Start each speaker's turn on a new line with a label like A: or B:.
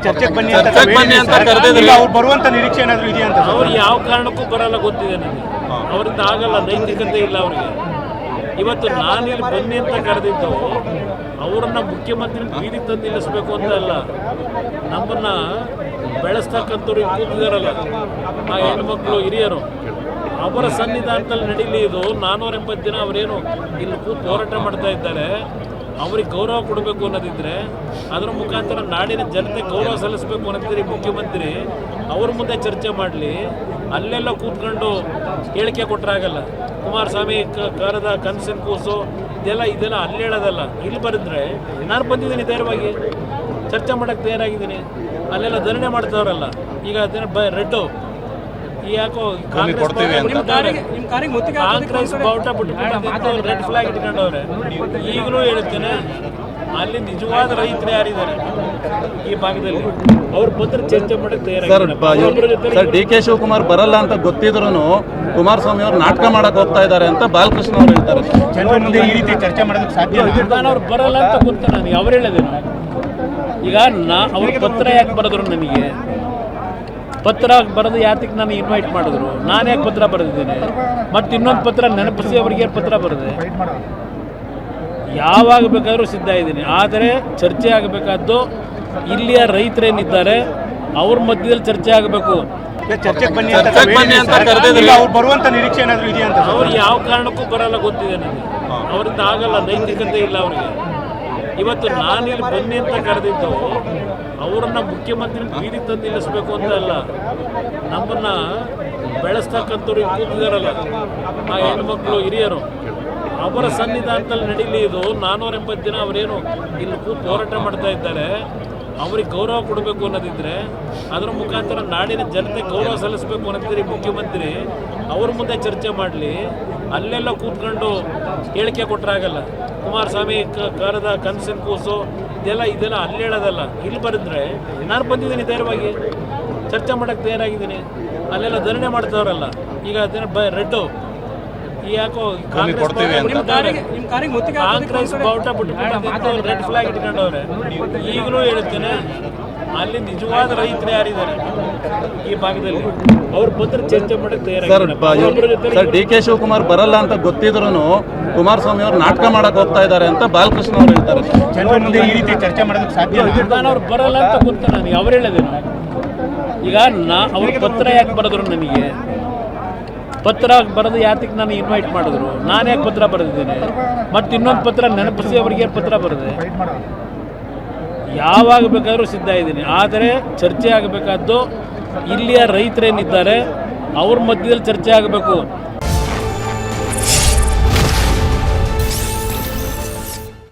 A: ಚರ್ಚೆಗೆ ಬನ್ನಿ ಅಂತ ಕರೆದಿದ್ದಾರೆ. ಅವ್ರು ಬರುವಂತ ನಿರೀಕ್ಷೆ ಏನಾದರೂ ಇದೆಯಾ ಅಂತ?
B: ಅವ್ರು ಯಾವ ಕಾರಣಕ್ಕೂ ಬರಲ್ಲ ಗೊತ್ತಿದೆ ನನಗೆ. ಅವರಿಂದ ಆಗಲ್ಲ, ನೈತಿಕತೆ ಇಲ್ಲ ಅವ್ರಿಗೆ. ಇವತ್ತು ನಾನಿಲ್ಲಿ ಬನ್ನಿ ಅಂತ ಕರೆದಿದ್ದು ಅವರನ್ನ ಮುಖ್ಯಮಂತ್ರಿ ಬೀದಿ ತಂದು ನಿಲ್ಲಿಸಬೇಕು ಅಂತ ಅಲ್ಲ, ನಮ್ಮನ್ನ ಬೆಳೆಸ್ತಕ್ಕಂಥವ್ರು ಕೂತಿದಾರಲ್ಲ ಆ ಹೆಣ್ಮಕ್ಳು ಹಿರಿಯರು, ಅವರ ಸನ್ನಿಧಾನದಲ್ಲಿ ನಡೀಲಿ. ಇದು 480 ದಿನ ಅವರೇನು ಇಲ್ಲಿ ಕೂತು ಹೋರಾಟ ಮಾಡ್ತಾ ಇದ್ದಾರೆ, ಅವ್ರಿಗೆ ಗೌರವ ಕೊಡಬೇಕು ಅನ್ನೋದಿದ್ರೆ ಅದರ ಮುಖಾಂತರ ನಾಡಿನ ಜನತೆ ಗೌರವ ಸಲ್ಲಿಸಬೇಕು ಅನ್ನೋದಿದ್ರೆ ಮುಖ್ಯಮಂತ್ರಿ ಅವ್ರ ಮುಂದೆ ಚರ್ಚೆ ಮಾಡಲಿ. ಅಲ್ಲೆಲ್ಲ ಕೂತ್ಕೊಂಡು ಹೇಳಿಕೆ ಕೊಟ್ಟರಾಗಲ್ಲ. ಕುಮಾರಸ್ವಾಮಿ ಕರೆದ ಕನಸಿನ ಕೂಸು ಇದೆಲ್ಲ ಅಲ್ಲಿ ಹೇಳೋದಲ್ಲ. ಇಲ್ಲಿ ಬರೆದ್ರೆ ನಾನು ಬಂದಿದ್ದೀನಿ ಧೈರ್ಯವಾಗಿ ಚರ್ಚೆ ಮಾಡೋಕ್ಕೆ ತಯಾರಾಗಿದ್ದೀನಿ. ಅಲ್ಲೆಲ್ಲ ಧರಣಿ ಮಾಡ್ತಾವ್ರಲ್ಲ, ಈಗ ಅದನ್ನ ರೆಡ್ಡು ಯಾಕೋ ಕಾಂಗ್ರೆಸ್ ಬಾವುಟ ಬಿಟ್ಟು ರೆಡ್ ಫ್ಲಾಗ್ ಇಟ್ಕೊಂಡವ್ರೆ. ಈಗಲೂ ಹೇಳ್ತೇನೆ, ಅಲ್ಲಿ ನಿಜವಾದ ರೈತರು ಯಾರಿದ್ದಾರೆ ಈ ಭಾಗದಲ್ಲಿ ಅವ್ರು ಬಂದ್ರೆ ಚರ್ಚೆ ಮಾಡಕ್ಕೆ ತಯಾರಾಗಿದ್ದಾರೆ.
C: ಸರ್, ಡಿ ಕೆ ಶಿವಕುಮಾರ್ ಬರಲ್ಲ ಅಂತ ಗೊತ್ತಿದ್ರು ಕುಮಾರಸ್ವಾಮಿ ಅವರು ನಾಟಕ ಮಾಡಕ್ ಹೋಗ್ತಾ ಇದ್ದಾರೆ ಅಂತ ಬಾಲಕೃಷ್ಣ ಅವರು ಹೇಳ್ತಾರೆ.
A: ಜನರ ಮುಂದೆ ಈ ರೀತಿ ಚರ್ಚೆ ಮಾಡೋದಕ್ಕೆ ಸಾಧ್ಯ?
B: ನಾನು ಅವ್ರು ಬರಲ್ಲ ಅಂತ ಗೊತ್ತ, ನನಗೆ ಅವ್ರು ಹೇಳೋದೇನು. ಈಗ ಅವ್ರ ಪತ್ರ ಯಾಕೆ ಬರೆದ್ರು ನನಗೆ? ಪತ್ರ ಬರೆದು ಯಾತಕ್ಕೆ ನಾನು ಇನ್ವೈಟ್ ಮಾಡಿದ್ರು? ನಾನು ಯಾಕೆ ಪತ್ರ ಬರೆದಿದ್ದೇನೆ? ಮತ್ತು ಇನ್ನೊಂದು ಪತ್ರ ನೆನಪಿಸಿ ಅವರಿಗೆ ಪತ್ರ ಬರೆದೆ. ಯಾವಾಗ ಬೇಕಾದರೂ ಸಿದ್ಧ ಇದ್ದೀನಿ, ಆದರೆ ಚರ್ಚೆ ಆಗಬೇಕಾದ್ದು ಇಲ್ಲಿಯ ರೈತರೇನಿದ್ದಾರೆ ಅವ್ರ ಮಧ್ಯದಲ್ಲಿ ಚರ್ಚೆ ಆಗಬೇಕು.
A: ಚರ್ಚೆಗೆ ಬನ್ನಿ ಅಂತ ಕರೆದಿದ್ದಾರೆ. ಅವ್ರು ಬರುವಂತ ನಿರೀಕ್ಷೆ ಏನಾದರೂ ಇದೆಯಾ ಅಂತ?
B: ಅವ್ರು ಯಾವ ಕಾರಣಕ್ಕೂ ಬರಲ್ಲ ಗೊತ್ತಿದೆ ನನಗೆ. ಅವರಿಂದ ಆಗಲ್ಲ, ನೈತಿಕತೆ ಇಲ್ಲ ಅವ್ರಿಗೆ. ಇವತ್ತು ನಾನಿಲ್ಲಿ ಬನ್ನಿ ಅಂತ ಕರೆದಿದ್ದು ಅವರನ್ನ ಮುಖ್ಯಮಂತ್ರಿ ಬೀದಿ ತಂದು ನಿಲ್ಲಿಸಬೇಕು ಅಂತ ಅಲ್ಲ, ನಮ್ಮನ್ನ ಬೆಳೆಸ್ತಕ್ಕಂಥವ್ರು ಕೂತಿದಾರಲ್ಲ ಆ ಹೆಣ್ಮಕ್ಳು ಹಿರಿಯರು, ಅವರ ಸನ್ನಿಧಾನದಲ್ಲಿ ನಡೀಲಿ. ಇದು 480 ದಿನ ಅವರೇನು ಇಲ್ಲಿ ಕೂತು ಹೋರಾಟ ಮಾಡ್ತಾ ಇದ್ದಾರೆ, ಅವ್ರಿಗೆ ಗೌರವ ಕೊಡಬೇಕು ಅನ್ನೋದಿದ್ರೆ ಅದರ ಮುಖಾಂತರ ನಾಡಿನ ಜನತೆ ಗೌರವ ಸಲ್ಲಿಸಬೇಕು ಅನ್ನೋದಿದ್ರೆ ಮುಖ್ಯಮಂತ್ರಿ ಅವ್ರ ಮುಂದೆ ಚರ್ಚೆ ಮಾಡಲಿ. ಅಲ್ಲೆಲ್ಲ ಕೂತ್ಕೊಂಡು ಹೇಳಿಕೆ ಕೊಟ್ಟರಾಗಲ್ಲ. ಕುಮಾರಸ್ವಾಮಿ ಕರೆದ ಕನಸಿನ ಕೂಸು ಇದೆಲ್ಲ ಅಲ್ಲಿ ಹೇಳೋದಲ್ಲ. ಇಲ್ಲಿ ಬರೆದ್ರೆ ನಾನು ಬಂದಿದ್ದೀನಿ ಧೈರ್ಯವಾಗಿ ಚರ್ಚೆ ಮಾಡೋಕ್ಕೆ ತಯಾರಾಗಿದ್ದೀನಿ. ಅಲ್ಲೆಲ್ಲ ಧರಣಿ ಮಾಡ್ತಾವ್ರಲ್ಲ, ಈಗ ಅದನ್ನ ರೆಡ್ಡು ಯಾಕೋ ಕಾಂಗ್ರೆಸ್ ಬಾವುಟ ಬಿಟ್ಟು ರೆಡ್ ಫ್ಲಾಗ್ ಇಟ್ಕೊಂಡವ್ರೆ. ಈಗಲೂ ಹೇಳ್ತೇನೆ, ಅಲ್ಲಿ ನಿಜವಾದ ರೈತರು ಯಾರಿದ್ದಾರೆ ಈ ಭಾಗದಲ್ಲಿ ಅವ್ರು ಬಂದ್ರೆ ಚರ್ಚೆ ಮಾಡಕ್ಕೆ ತಯಾರಾಗಿದ್ದಾರೆ.
C: ಸರ್, ಡಿ ಕೆ ಶಿವಕುಮಾರ್ ಬರಲ್ಲ ಅಂತ ಗೊತ್ತಿದ್ರು ಕುಮಾರಸ್ವಾಮಿ ಅವರು ನಾಟಕ ಮಾಡಕ್ ಹೋಗ್ತಾ ಇದ್ದಾರೆ ಅಂತ ಬಾಲಕೃಷ್ಣ ಅವರು ಹೇಳ್ತಾರೆ.
A: ಜನರ ಮುಂದೆ ಈ ರೀತಿ ಚರ್ಚೆ ಮಾಡೋದಕ್ಕೆ ಸಾಧ್ಯ?
B: ನಾನು ಅವ್ರು ಬರಲ್ಲ ಅಂತ ಗೊತ್ತ, ನನಗೆ ಅವ್ರು ಹೇಳೋದೇನು. ಈಗ ಅವ್ರ ಪತ್ರ ಯಾಕೆ ಬರೆದ್ರು ನನಗೆ? ಪತ್ರ ಬರೆದು ಯಾತಕ್ಕೆ ನಾನು ಇನ್ವೈಟ್ ಮಾಡಿದ್ರು? ನಾನು ಯಾಕೆ ಪತ್ರ ಬರೆದಿದ್ದೇನೆ? ಮತ್ತು ಇನ್ನೊಂದು ಪತ್ರ ನೆನಪಿಸಿ ಅವರಿಗೆ ಪತ್ರ ಬರೆದೆ. ಯಾವಾಗ ಬೇಕಾದರೂ ಸಿದ್ಧ ಇದ್ದೀನಿ, ಆದರೆ ಚರ್ಚೆ ಆಗಬೇಕಾದ್ದು ಇಲ್ಲಿಯ ರೈತರೇನಿದ್ದಾರೆ ಅವ್ರ ಮಧ್ಯದಲ್ಲಿ ಚರ್ಚೆ ಆಗಬೇಕು.